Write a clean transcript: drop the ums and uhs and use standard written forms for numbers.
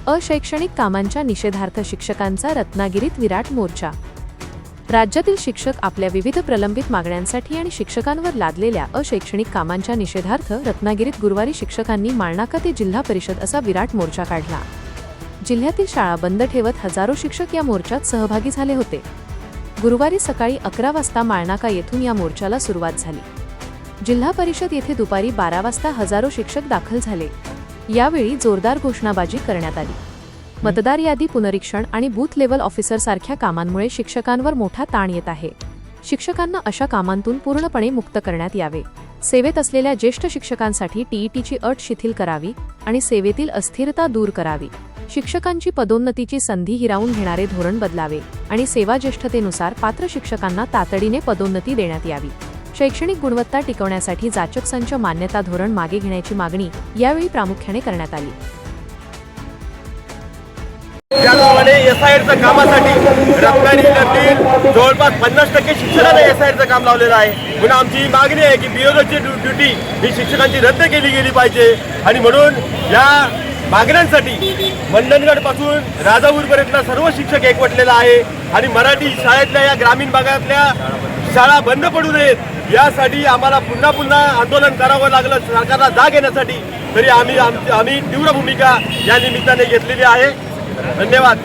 अशैक्षणिक कामांच्या निषेधार्थ शिक्षकांचा रत्नागिरीत विराट मोर्चा। राज्यातील शिक्षक आपल्या विविध प्रलंबित मागण्यांसाठी आणि शिक्षकांवर लादलेल्या अशैक्षणिक कामांच्या निषेधार्थ रत्नागिरीत गुरुवारी शिक्षकांनी माळनाका ते जिल्हा परिषद असा विराट मोर्चा काढला। जिल्ह्यातील शाळा बंद ठेवत हजारो शिक्षक या मोर्चात सहभागी झाले होते। गुरुवारी सकाळी 11 वाजता माळनाका येथून या मोर्चाला सुरुवात झाली। जिल्हा परिषद येथे दुपारी 12 वाजता हजारो शिक्षक दाखल झाले। यावेळी जोरदार घोषणाबाजी करण्यात आली। मतदार यादी पुनरीक्षण आणि बूथ लेवल ऑफिसर सारख्या कामांमुळे शिक्षकांवर मोठा ताण येत आहे। शिक्षकांना अशा कामांतून पूर्णपणे मुक्त करण्यात यावे। सेवेत असलेल्या ज्येष्ठ शिक्षकांसाठी टीईटीची अट शिथिल करावी आणि सेवेतील अस्थिरता दूर करावी। शिक्षकांची पदोन्नतीची संधी हिरावून घेणारे धोरण बदलावे आणि सेवा ज्येष्ठतेनुसार पात्र शिक्षकांना तातडीने पदोन्नती देण्यात यावी। शैक्षणिक गुणवत्ता टिकवण्यासाठी जाचक संच मान्यता धोरण मागे घेण्याची मागणी यावेळी प्रामुख्याने करण्यात आली। त्याचप्रमाणे एसआयआरच्या कामासाठी रत्नागिरीतील जवळपास 50% शिक्षकांना एसआयआरचं काम लावलेलं आहे। म्हणून आमची मागणी आहे की बीओची ड्युटी ही शिक्षकांची रद्द केली गेली पाहिजे आणि म्हणून या मागण्यांसाठी मंडणगड पासून राजापूरपर्यंत सर्व शिक्षक एकवटलेला आहे आणि मराठी शाळेतल्या या ग्रामीण भागातल्या शाळा बंद पडू नयेत यासाठी आम्हाला पुन्हा आंदोलन करावं लागलं सरकारला जाग येण्यासाठी। तरी आम्ही तीव्र भूमिका या निमित्ताने घेतलेली आहे। धन्यवाद।